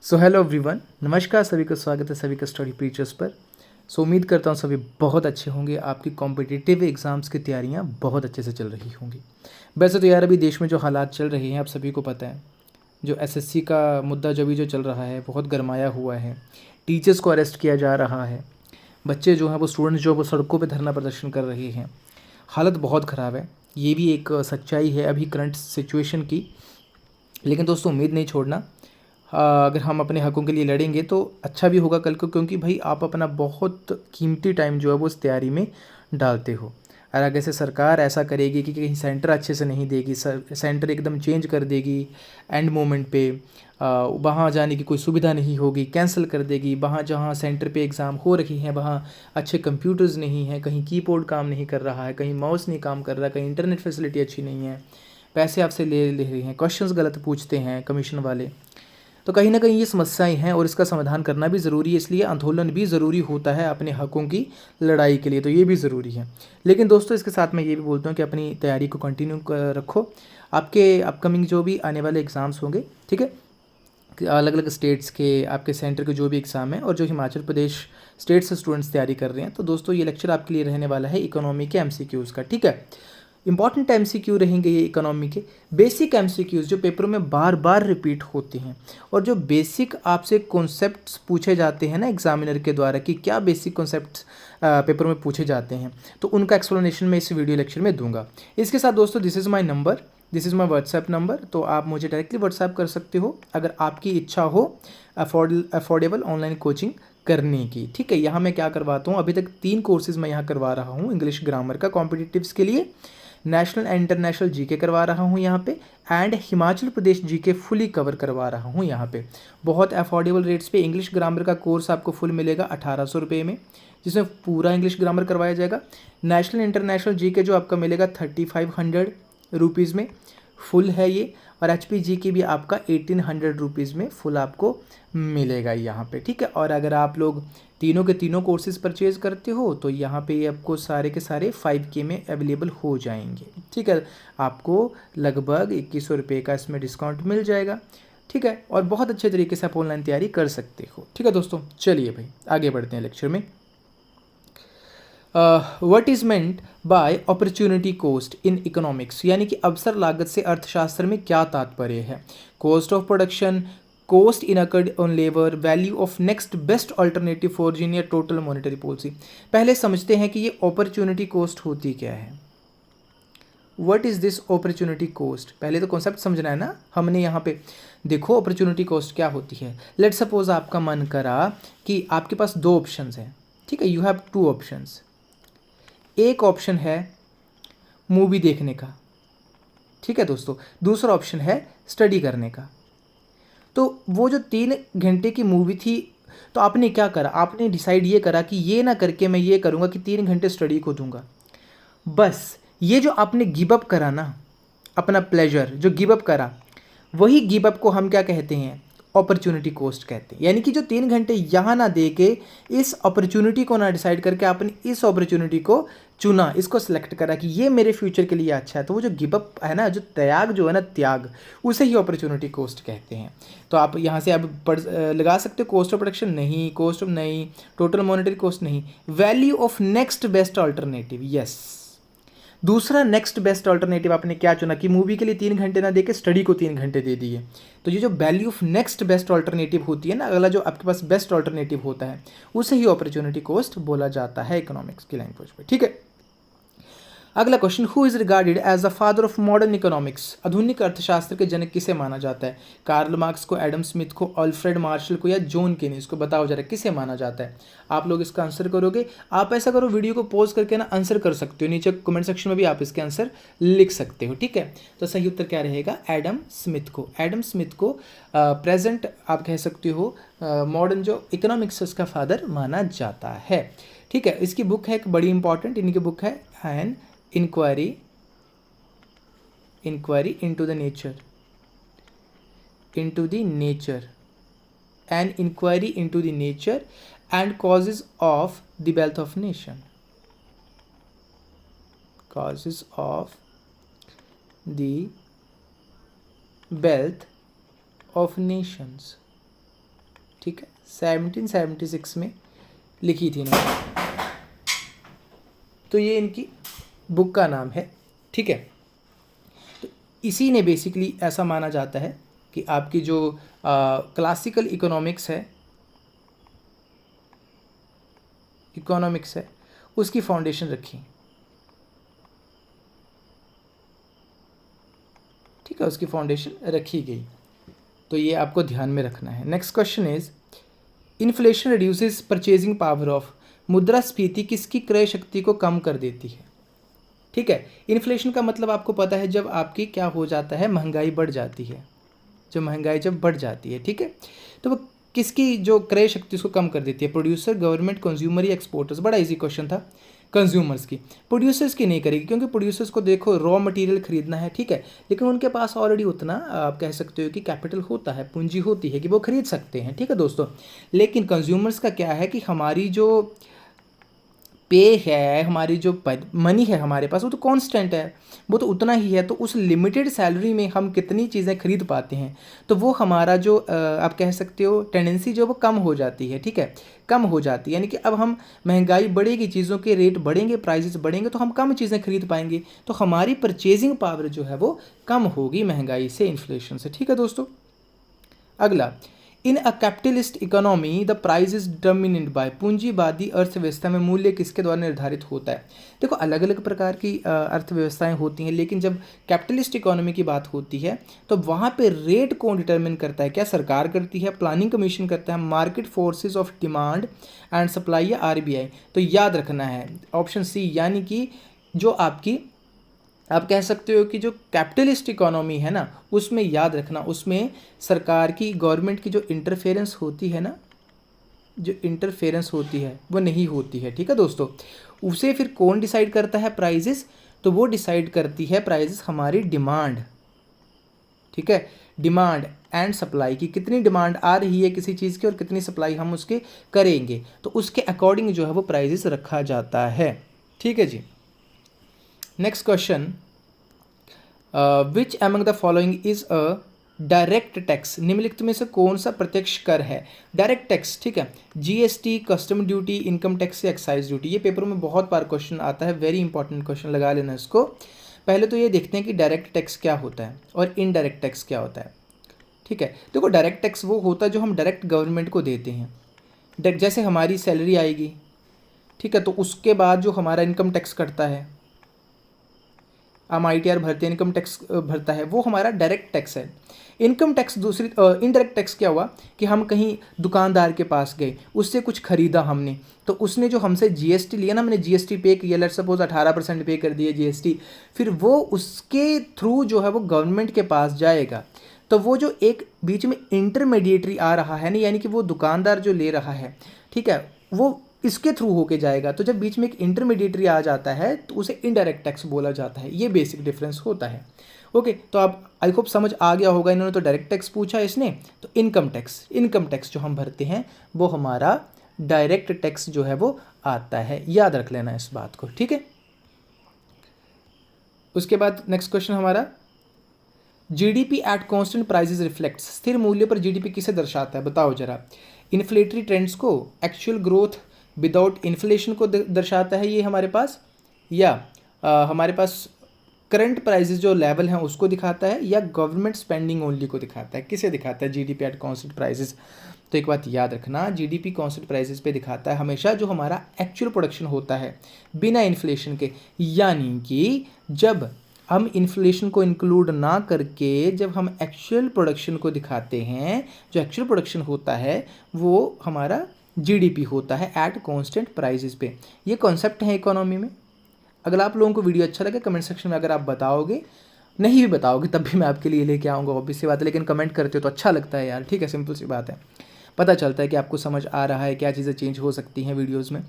So hello everyone, नमस्कार। सभी का स्वागत है सभी का स्टडी प्रीचर्स पर। उम्मीद करता हूँ सभी बहुत अच्छे होंगे। आपकी कॉम्पिटिटिव एग्ज़ाम्स की तैयारियाँ बहुत अच्छे से चल रही होंगी। वैसे तो यार अभी देश में जो हालात चल रहे हैं आप सभी को पता है। जो एसएससी का मुद्दा जो चल रहा है बहुत गरमाया हुआ है। टीचर्स को अरेस्ट किया जा रहा है। बच्चे जो हैं वो स्टूडेंट्स जो वो सड़कों पर धरना प्रदर्शन कर रहे हैं। हालत बहुत ख़राब है। ये भी एक सच्चाई है अभी करंट सिचुएशन की। लेकिन दोस्तों उम्मीद नहीं छोड़ना। अगर हम अपने हकों के लिए लड़ेंगे तो अच्छा भी होगा कल को, क्योंकि भाई आप अपना बहुत कीमती टाइम जो है वो इस तैयारी में डालते हो। और आगे से सरकार ऐसा करेगी कि कहीं सेंटर अच्छे से नहीं देगी, सेंटर एकदम चेंज कर देगी एंड मोमेंट पे। वहाँ जाने की कोई सुविधा नहीं होगी, कैंसिल कर देगी। वहाँ जहाँ सेंटर पे एग्ज़ाम हो रही हैं वहाँ अच्छे कंप्यूटर्स नहीं हैं, कहीं कीबोर्ड काम नहीं कर रहा है, कहीं माउस नहीं काम कर रहा है, कहीं इंटरनेट फैसिलिटी अच्छी नहीं है, पैसे आपसे ले ले रहे हैं, क्वेश्चंस गलत पूछते हैं कमीशन वाले। तो कहीं ना कहीं ये समस्याएं हैं और इसका समाधान करना भी ज़रूरी है। इसलिए आंदोलन भी ज़रूरी होता है अपने हकों की लड़ाई के लिए, तो ये भी ज़रूरी है। लेकिन दोस्तों इसके साथ मैं ये भी बोलता हूँ कि अपनी तैयारी को कंटिन्यू रखो। आपके अपकमिंग जो भी आने वाले एग्ज़ाम्स होंगे, ठीक है, अलग अलग स्टेट्स के आपके सेंटर के जो भी एग्ज़ाम है और जो हिमाचल प्रदेश स्टेट से स्टूडेंट्स तैयारी कर रहे हैं, तो दोस्तों ये लेक्चर आपके लिए रहने वाला है इकोनॉमी के एमसीक्यूज़ का, ठीक है। इंपॉर्टेंट एमसीक्यू रहेंगे ये इकोनॉमी के। बेसिक एमसीक्यूज़ जो पेपरों में बार बार रिपीट होते हैं और जो बेसिक आपसे कॉन्सेप्ट्स पूछे जाते हैं ना एग्जामिनर के द्वारा कि क्या बेसिक कॉन्सेप्ट्स पेपर में पूछे जाते हैं, तो उनका एक्सप्लेनेशन मैं इस वीडियो लेक्चर में दूंगा। इसके साथ दोस्तों this is my number, this is my WhatsApp number, तो आप मुझे डायरेक्टली व्हाट्सएप कर सकते हो अगर आपकी इच्छा हो अफोर्डेबल ऑनलाइन कोचिंग करने की, ठीक है। यहाँ मैं क्या करवाता हूँ, अभी तक 3 कोर्सेज़ मैं यहाँ करवा रहा हूँ इंग्लिश ग्रामर का कॉम्पिटिटिव्स के लिए। नेशनल एंड इंटरनेशनल जीके करवा रहा हूँ यहाँ पे, and Himachal Pradesh GK fully cover करवा रहा हूँ यहाँ पे। बहुत अफोर्डेबल रेट्स पे इंग्लिश ग्रामर का कोर्स आपको फुल मिलेगा 1800 रुपये में, जिसमें पूरा इंग्लिश ग्रामर करवाया जाएगा। नेशनल इंटरनेशनल जीके जो आपका मिलेगा 3500 रुपीज़ में फुल है ये। और एच पी जी की भी आपका 1800 रुपीज़ में फुल आपको मिलेगा यहाँ पे, ठीक है। और अगर आप लोग तीनों के तीनों कोर्सेज परचेज करते हो तो यहाँ पे ये आपको सारे के सारे 5K में अवेलेबल हो जाएंगे, ठीक है। आपको लगभग 2100 रुपये का इसमें डिस्काउंट मिल जाएगा, ठीक है। और बहुत अच्छे तरीके से आप ऑनलाइन तैयारी कर सकते हो, ठीक है दोस्तों। चलिए भाई आगे बढ़ते हैं लेक्चर में। What is meant by opportunity cost in economics, यानी कि अवसर लागत से अर्थशास्त्र में क्या तात्पर्य है। Cost of production, cost incurred on labour, value of next best alternative for जीनियर total monetary policy. पहले समझते हैं कि ये अपॉर्चुनिटी कॉस्ट होती क्या है। What is this opportunity cost, पहले तो कॉन्सेप्ट समझना है ना हमने यहाँ पे। देखो अपॉर्चुनिटी कॉस्ट क्या होती है। लेट सपोज आपका मन करा कि आपके पास 2 ऑप्शंस हैं, ठीक है, यू हैव 2 ऑप्शंस। एक ऑप्शन है मूवी देखने का, ठीक है दोस्तों, दूसरा ऑप्शन है स्टडी करने का। तो वो जो 3 घंटे की मूवी थी, तो आपने क्या करा, आपने डिसाइड ये करा कि ये ना करके मैं ये करूँगा कि 3 घंटे स्टडी को दूंगा। बस ये जो आपने गिव अप करा ना, अपना प्लेजर जो गिव अप करा, वही गिव अप को हम क्या कहते हैं, अपॉर्चुनिटी कॉस्ट कहते हैं। यानी कि जो 3 घंटे यहाँ ना दे के इस अपॉर्चुनिटी को ना डिसाइड करके आपने इस अपॉर्चुनिटी को चुना, इसको सेलेक्ट करा कि ये मेरे फ्यूचर के लिए अच्छा है, तो वो जो गिव अप है ना, जो त्याग जो है ना, त्याग, उसे ही अपॉर्चुनिटी कॉस्ट कहते हैं। तो आप यहाँ से आप लगा सकते हो कॉस्ट ऑफ प्रोडक्शन नहीं, कॉस्ट ऑफ नहीं, टोटल मॉनेटरी कॉस्ट नहीं, value of next best alternative, yes. दूसरा नेक्स्ट बेस्ट अल्टरनेटिव आपने क्या चुना कि मूवी के लिए 3 घंटे ना देके स्टडी को 3 घंटे दे दिए। तो ये जो value of next best alternative होती है ना, अगला जो आपके पास बेस्ट अल्टरनेटिव होता है, उसे ही अपॉर्चुनिटी कॉस्ट बोला जाता है इकोनॉमिक्स की लैंग्वेज में, ठीक है। अगला question, who is regarded as the father of modern economics, आधुनिक अर्थशास्त्र के जनक किसे माना जाता है। कार्ल मार्क्स को, एडम स्मिथ को, अल्फ्रेड मार्शल को, या जॉन केनीज को, बताओ जरा किसे माना जाता है। आप लोग इसका आंसर करोगे। आप ऐसा करो, वीडियो को पॉज करके ना आंसर कर सकते हो, नीचे कमेंट सेक्शन में भी आप इसके आंसर लिख सकते हो, ठीक है। तो सही उत्तर क्या रहेगा, एडम स्मिथ को। एडम स्मिथ को प्रेजेंट आप कह सकते हो मॉडर्न जो इकोनॉमिक्स उसका फादर माना जाता है, ठीक है। इसकी बुक है एक बड़ी इंपॉर्टेंट, इनकी बुक है N inquiry into the nature, an inquiry into the nature and causes of the wealth of nation, causes of the wealth of nations, ठीक है, 1776 में लिखी थी इन्होंने। तो ये इनकी बुक का नाम है, ठीक है। तो इसी ने बेसिकली ऐसा माना जाता है कि आपकी जो क्लासिकल इकोनॉमिक्स है उसकी फाउंडेशन रखी, ठीक है, उसकी फाउंडेशन रखी गई। तो ये आपको ध्यान में रखना है। Next question is inflation reduces purchasing power of, मुद्रास्फीति किसकी क्रय शक्ति को कम कर देती है, ठीक है। इन्फ्लेशन का मतलब आपको पता है, जब आपकी क्या हो जाता है, महंगाई बढ़ जाती है, जो महंगाई जब बढ़ जाती है, ठीक है, तो वो किसकी जो क्रय शक्ति उसको कम कर देती है, प्रोड्यूसर, गवर्नमेंट, कंज्यूमर या एक्सपोर्टर्स। बड़ा इजी क्वेश्चन था, कंज्यूमर्स की। प्रोड्यूसर्स की नहीं करेगी, क्योंकि प्रोड्यूसर्स को देखो रॉ मटेरियल खरीदना है, ठीक है, लेकिन उनके पास ऑलरेडी उतना आप कह सकते हो कि कैपिटल होता है, पूंजी होती है कि वो खरीद सकते हैं, ठीक है दोस्तों। लेकिन कंज्यूमर्स का क्या है कि हमारी जो पे है, हमारी जो मनी है हमारे पास, वो तो कांस्टेंट है, वो तो उतना ही है। तो उस लिमिटेड सैलरी में हम कितनी चीज़ें खरीद पाते हैं, तो वो हमारा जो आप कह सकते हो टेंडेंसी जो वो कम हो जाती है, ठीक है, कम हो जाती है। यानी कि अब हम महंगाई बढ़ेगी, चीज़ों के रेट बढ़ेंगे, प्राइसेस बढ़ेंगे, तो हम कम चीज़ें खरीद पाएंगे, तो हमारी परचेजिंग पावर जो है वो कम होगी महंगाई से, इन्फ्लेशन से, ठीक है दोस्तों। अगला, in a capitalist economy the price is determined by, पूंजीवादी अर्थव्यवस्था में मूल्य किसके द्वारा निर्धारित होता है। देखो अलग अलग प्रकार की अर्थव्यवस्थाएं होती हैं, लेकिन जब कैपिटलिस्ट इकोनॉमी की बात होती है तो वहाँ पे रेट कौन डिटर्मिन करता है, क्या सरकार करती है, प्लानिंग कमीशन करता है, market forces of demand and supply या आरबीआई। तो याद रखना है ऑप्शन सी, यानी कि जो आपकी आप कह सकते हो कि जो कैपिटलिस्ट इकोनॉमी है ना, उसमें याद रखना, उसमें सरकार की, गवर्नमेंट की जो इंटरफेरेंस होती है ना, जो इंटरफेरेंस होती है वो नहीं होती है, ठीक है दोस्तों। उसे फिर कौन डिसाइड करता है, प्राइजेस, तो वो डिसाइड करती है प्राइजेस हमारी डिमांड, ठीक है, डिमांड एंड सप्लाई की, कितनी डिमांड आ रही है किसी चीज़ की और कितनी सप्लाई हम उसके करेंगे, तो उसके अकॉर्डिंग जो है वो प्राइजेस रखा जाता है, ठीक है जी। Next question, which among the following is a direct tax, निम्नलिखित में से कौन सा प्रत्यक्ष कर है। डायरेक्ट टैक्स, ठीक है, GST, custom duty, income tax या एक्साइज ड्यूटी। ये पेपरों में बहुत बार क्वेश्चन आता है, वेरी इंपॉर्टेंट क्वेश्चन, लगा लेना इसको। पहले तो ये देखते हैं कि डायरेक्ट टैक्स क्या होता है और इनडायरेक्ट टैक्स क्या होता है, ठीक है। देखो डायरेक्ट टैक्स वो होता है जो हम डायरेक्ट गवर्नमेंट को देते हैं, जैसे हमारी सैलरी आएगी, ठीक है, तो उसके बाद जो हमारा इनकम टैक्स कटता है, हम ITR भरते हैं, इनकम टैक्स भरता है, वो हमारा डायरेक्ट टैक्स है। इनकम टैक्स दूसरी, इनडायरेक्ट टैक्स क्या हुआ कि हम कहीं दुकानदार के पास गए, उससे कुछ खरीदा हमने, तो उसने जो हमसे GST लिया ना, मैंने GST पे किया, लेट्स सपोज 18% पे कर दिया GST, फिर वो उसके थ्रू जो है वो गवर्नमेंट के पास जाएगा। तो वो जो एक बीच में इंटरमीडिएटरी आ रहा है ना, यानी कि वो दुकानदार जो ले रहा है, ठीक है, वो इसके थ्रू होके जाएगा। तो जब बीच में एक इंटरमीडिएटरी आ जाता है तो उसे इनडायरेक्ट टैक्स बोला जाता है। ये बेसिक डिफरेंस होता है। ओके, तो आप आई होप समझ आ गया होगा। इन्होंने तो डायरेक्ट टैक्स पूछा इसने, तो इनकम टैक्स जो हम भरते हैं वो हमारा डायरेक्ट टैक्स जो है वो आता है, याद रख लेना इस बात को, ठीक है। उसके बाद नेक्स्ट क्वेश्चन हमारा, GDP at constant prices reflects, स्थिर मूल्य पर जीडीपी किसे दर्शाता है, बताओ जरा। इन्फ्लेटरी ट्रेंड्स को, एक्चुअल ग्रोथ विदाउट इन्फ्लेशन को दर्शाता है ये हमारे पास, या हमारे पास करंट प्राइसेस जो लेवल हैं उसको दिखाता है, या गवर्नमेंट स्पेंडिंग ओनली को दिखाता है, किसे दिखाता है जीडीपी एट कांस्टेंट प्राइसेस। तो एक बात याद रखना, जीडीपी कांस्टेंट प्राइसेस पे दिखाता है हमेशा जो हमारा एक्चुअल प्रोडक्शन होता है बिना इन्फ्लेशन के, यानी कि जब हम इन्फ्लेशन को इंक्लूड ना करके जब हम एक्चुअल प्रोडक्शन को दिखाते हैं, जो एक्चुअल प्रोडक्शन होता है वो हमारा जीडीपी होता है एट कांस्टेंट प्राइसेस पे। ये कॉन्सेप्ट है इकोनॉमी में। अगर आप लोगों को वीडियो अच्छा लगे कमेंट सेक्शन में अगर आप बताओगे, नहीं भी बताओगे तब भी मैं आपके लिए लेके आऊँगा, ऑब्वियस सी बात है, लेकिन कमेंट करते हो तो अच्छा लगता है यार, ठीक है, सिंपल सी बात है, पता चलता है कि आपको समझ आ रहा है, क्या चीज़ें चेंज हो सकती हैं वीडियोज़ में।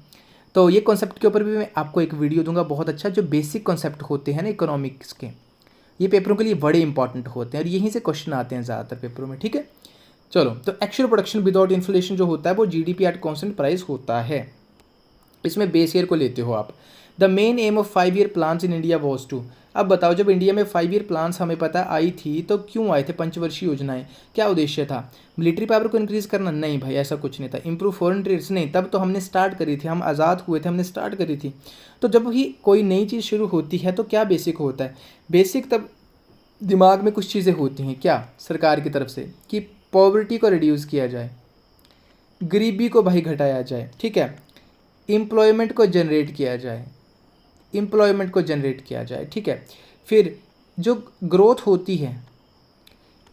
तो ये कॉन्सेप्ट के ऊपर भी मैं आपको एक वीडियो दूंगा बहुत अच्छा, जो बेसिक कॉन्सेप्ट होते हैं ना इकोनॉमिक्स के, ये पेपरों के लिए बड़े इंपॉर्टेंट होते हैं और यहीं से क्वेश्चन आते हैं ज़्यादातर पेपरों में, ठीक है। चलो, तो एक्चुअल प्रोडक्शन विदाउट इन्फ्लेशन जो होता है वो जीडीपी एट कांस्टेंट प्राइस होता है। इसमें बेस ईयर को लेते हो आप। The main aim of 5 year plans in India was to. अब बताओ, जब इंडिया में 5 ईयर प्लान्स हमें पता आई थी तो क्यों आए थे पंचवर्षीय योजनाएं, क्या उद्देश्य था? मिलिट्री पावर को इंक्रीज करना? नहीं भाई, ऐसा कुछ नहीं था। Improve foreign trades? नहीं, तब तो हमने स्टार्ट करी थी, हम आज़ाद हुए थे, हमने स्टार्ट करी थी। तो जब भी कोई नई चीज़ शुरू होती है तो क्या बेसिक होता है? बेसिक तब दिमाग में कुछ चीज़ें होती हैं क्या सरकार की तरफ से, कि पॉवर्टी को रिड्यूस किया जाए, गरीबी को भाई घटाया जाए, ठीक है, एम्प्लॉयमेंट को जनरेट किया जाए, एम्प्लॉयमेंट को जनरेट किया जाए, ठीक है। फिर जो ग्रोथ होती है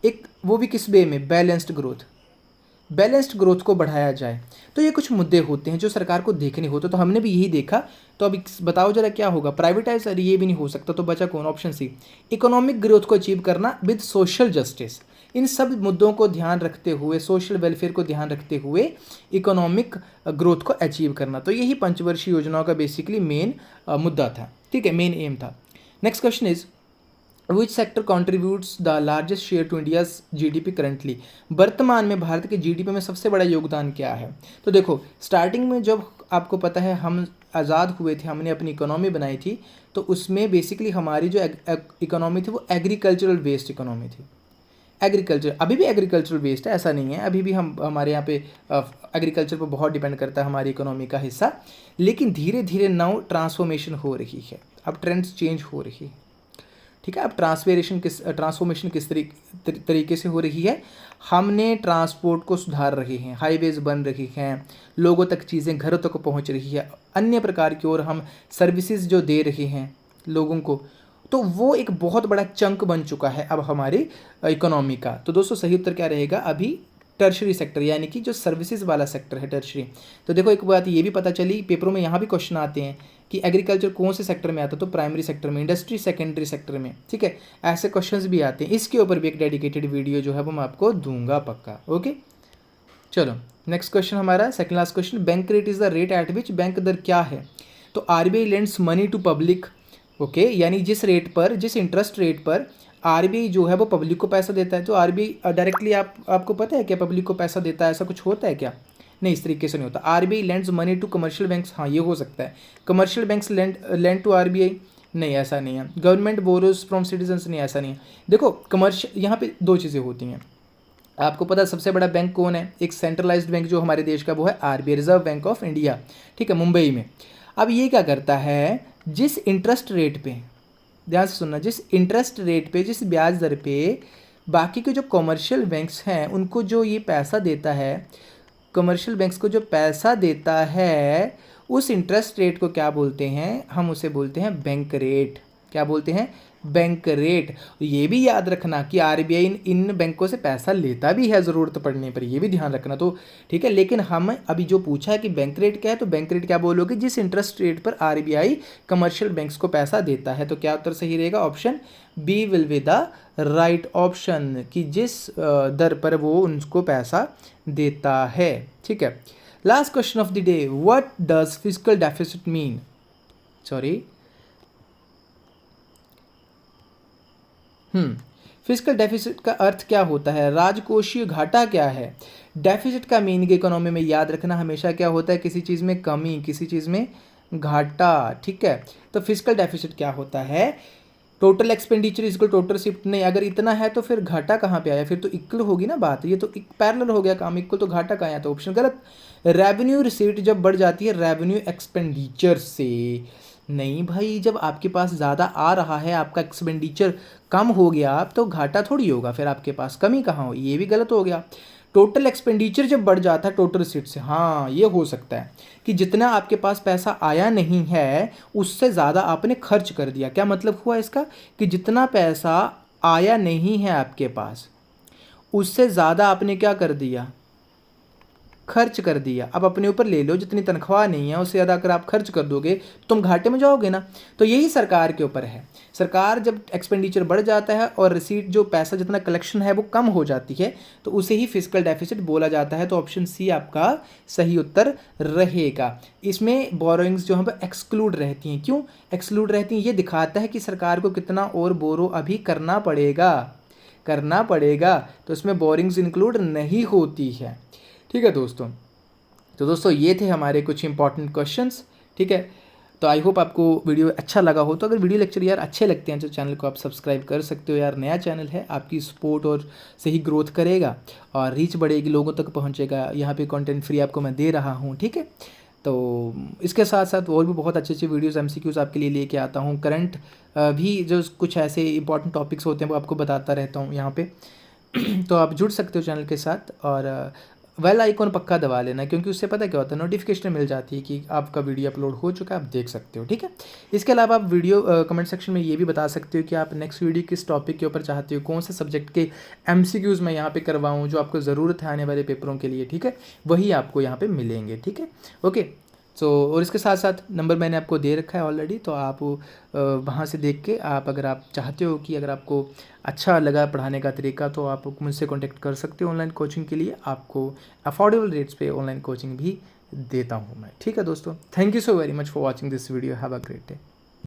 एक, वो भी किस वे में? बैलेंस्ड ग्रोथ, बैलेंस्ड ग्रोथ को बढ़ाया जाए। तो ये कुछ मुद्दे होते हैं जो सरकार को देखने होते, तो हमने भी यही देखा। तो अब बताओ जरा क्या होगा? प्राइवेटाइज? अरे ये भी नहीं हो सकता, तो बचा कौन? ऑप्शन सी, इकोनॉमिक ग्रोथ को अचीव करना विद सोशल जस्टिस। इन सब मुद्दों को ध्यान रखते हुए, सोशल वेलफेयर को ध्यान रखते हुए इकोनॉमिक ग्रोथ को अचीव करना। तो यही पंचवर्षीय योजनाओं का बेसिकली मेन मुद्दा था, ठीक है, मेन एम था। Next question is which sector contributes the largest share to India's GDP currently. वर्तमान में भारत के जीडीपी में सबसे बड़ा योगदान क्या है? तो देखो, स्टार्टिंग में जब आपको पता है हम आज़ाद हुए थे, हमने अपनी इकोनॉमी बनाई थी, तो उसमें बेसिकली हमारी जो इकोनॉमी थी वो एग्रीकल्चरल बेस्ड इकोनॉमी थी। एग्रीकल्चर अभी भी एग्रीकल्चरल बेस्ड है, ऐसा नहीं है, अभी भी हमारे यहाँ पे एग्रीकल्चर पर बहुत डिपेंड करता है हमारी इकोनॉमी का हिस्सा। लेकिन धीरे धीरे नाउ ट्रांसफॉर्मेशन हो रही है, अब ट्रेंड्स चेंज हो रही है, ठीक है। अब ट्रांसफॉर्मेशन किस तरीके से हो रही है? हमने ट्रांसपोर्ट को सुधार रहे हैं, हाईवेज बन रही हैं, लोगों तक चीज़ें घरों तक पहुंच रही है, अन्य प्रकार की और हम सर्विसेज जो दे रहे हैं लोगों को, तो वो एक बहुत बड़ा चंक बन चुका है अब हमारी इकोनॉमी का। तो दोस्तों सही उत्तर क्या रहेगा? अभी टर्शरी सेक्टर, यानी कि जो सर्विसेज वाला सेक्टर है, टर्शरी। तो देखो एक बात ये भी पता चली, पेपरों में यहाँ भी क्वेश्चन आते हैं कि एग्रीकल्चर कौन से सेक्टर में आता है, तो प्राइमरी सेक्टर में, इंडस्ट्री सेकेंडरी सेक्टर में, ठीक है, ऐसे क्वेश्चंस भी आते हैं। इसके ऊपर भी एक डेडिकेटेड वीडियो जो है वो मैं आपको दूंगा पक्का, ओके। चलो नेक्स्ट क्वेश्चन हमारा second last question, bank rate is the rate at which, bank दर क्या है? तो RBI lends money to public, okay, यानी जिस रेट पर, जिस इंटरेस्ट रेट पर आरबीआई जो है वो पब्लिक को पैसा देता है। तो आरबीआई डायरेक्टली आपको पता है क्या पब्लिक को पैसा देता है? ऐसा कुछ होता है क्या? नहीं, इस तरीके से नहीं होता। RBI lends money to commercial banks, हाँ ये हो सकता है। Commercial banks lend to RBI, नहीं ऐसा नहीं है। गवर्नमेंट बोरोज फ्रॉम सिटीजन्स, नहीं ऐसा नहीं है। देखो कमर्शियल, यहाँ पे दो चीज़ें होती हैं। आपको पता है सबसे बड़ा बैंक कौन है? एक सेंट्रलाइज्ड बैंक जो हमारे देश का, वो है RBI, reserve bank of India, ठीक है, मुंबई में। अब ये क्या करता है, जिस इंटरेस्ट रेट पे, ध्यान से सुनना, जिस इंटरेस्ट रेट पे, जिस ब्याज दर पे बाकी के जो कमर्शियल बैंक्स हैं उनको जो ये पैसा देता है, कमर्शियल बैंक्स को जो पैसा देता है, उस इंटरेस्ट रेट को क्या बोलते हैं? हम उसे बोलते हैं बैंक रेट। क्या बोलते हैं? Bank rate. ये भी याद रखना कि आरबीआई इन बैंकों से पैसा लेता भी है ज़रूरत पड़ने पर, ये भी ध्यान रखना, तो ठीक है। लेकिन हम अभी जो पूछा है कि बैंक रेट क्या है, तो बैंक रेट क्या बोलोगे? जिस इंटरेस्ट रेट पर आरबीआई कमर्शियल बैंक्स को पैसा देता है। तो क्या उत्तर सही रहेगा? Option B will be the right option, कि जिस दर पर वो उनको पैसा देता है, ठीक है। Last question of the day, what does fiscal deficit mean? Sorry, fiscal deficit का अर्थ क्या होता है? राजकोषीय घाटा क्या है? डेफिसिट का मीनिंग इकोनॉमी में याद रखना हमेशा क्या होता है? किसी चीज़ में कमी, किसी चीज़ में घाटा, ठीक है। तो फिस्कल डेफिसिट क्या होता है? Total expenditure is equal total receipt, नहीं, अगर इतना है तो फिर घाटा कहाँ पे आया? फिर तो इक्वल होगी ना बात, ये तो एक पैरेलल हो गया काम, इक्वल तो घाटा कहाँ आया? तो ऑप्शन गलत। रेवेन्यू रिसीट जब बढ़ जाती है रेवेन्यू एक्सपेंडिचर से, नहीं भाई, जब आपके पास ज़्यादा आ रहा है, आपका एक्सपेंडिचर कम हो गया, तो घाटा थोड़ी होगा, फिर आपके पास कमी कहाँ हो? ये भी गलत हो गया। टोटल एक्सपेंडिचर जब बढ़ जाता है टोटल रिसीट से, हाँ ये हो सकता है कि जितना आपके पास पैसा आया नहीं है उससे ज़्यादा आपने खर्च कर दिया। क्या मतलब हुआ इसका? कि जितना पैसा आया नहीं है आपके पास उससे ज़्यादा आपने क्या कर दिया? खर्च कर दिया। अब अपने ऊपर ले लो, जितनी तनख्वाह नहीं है उससे ज़्यादा अगर आप खर्च कर दोगे तो तुम घाटे में जाओगे ना। तो यही सरकार के ऊपर है। सरकार जब एक्सपेंडिचर बढ़ जाता है और रिसीट जो पैसा जितना कलेक्शन है वो कम हो जाती है, तो उसे ही फिस्कल डेफिसिट बोला जाता है। तो ऑप्शन सी आपका सही उत्तर रहेगा। इसमें बोरोइंग्स जो है एक्सक्लूड रहती हैं। क्यों एक्सक्लूड रहती हैं? ये दिखाता है कि सरकार को कितना और बोरो अभी करना पड़ेगा, तो इसमें बोरिंग्स इंक्लूड नहीं होती है, ठीक है दोस्तों। तो दोस्तों ये थे हमारे कुछ इंपॉर्टेंट क्वेश्चंस, ठीक है। तो आई होप आपको वीडियो अच्छा लगा हो। तो अगर वीडियो लेक्चर यार अच्छे लगते हैं तो चैनल को आप सब्सक्राइब कर सकते हो यार, नया चैनल है, आपकी सपोर्ट और से ही ग्रोथ करेगा और रीच बढ़ेगी, लोगों तक पहुंचेगा। यहाँ पे कंटेंट फ्री आपको मैं दे रहा हूँ, ठीक है। तो इसके साथ साथ और भी बहुत अच्छे अच्छे वीडियोस एमसीक्यूज़ आपके लिए लेके आता हूँ। करंट भी जो कुछ ऐसे इंपॉर्टेंट टॉपिक्स होते हैं वो आपको बताता रहता हूँ यहाँ पे। तो आप जुड़ सकते हो चैनल के साथ और बेल आइकॉन पक्का दबा लेना, क्योंकि उससे पता क्या होता है, नोटिफिकेशन मिल जाती है कि आपका वीडियो अपलोड हो चुका है, आप देख सकते हो, ठीक है। इसके अलावा आप वीडियो कमेंट सेक्शन में ये भी बता सकते हो कि आप नेक्स्ट वीडियो किस टॉपिक के ऊपर चाहते हो, कौन से सब्जेक्ट के एमसीक्यूज़ मैं यहाँ पे करवाऊँ जो आपको ज़रूरत है आने वाले पेपरों के लिए, ठीक है। वही आपको यहाँ पे मिलेंगे, ठीक है। ओके। सो और इसके साथ साथ नंबर मैंने आपको दे रखा है ऑलरेडी, तो आप वहाँ से देख के आप अगर आप चाहते हो कि अगर आपको अच्छा लगा पढ़ाने का तरीका तो आप मुझसे कांटेक्ट कर सकते हो ऑनलाइन कोचिंग के लिए। आपको अफोर्डेबल रेट्स पे ऑनलाइन कोचिंग भी देता हूँ मैं, ठीक है दोस्तों। Thank you so very much for watching this video. Have a great day.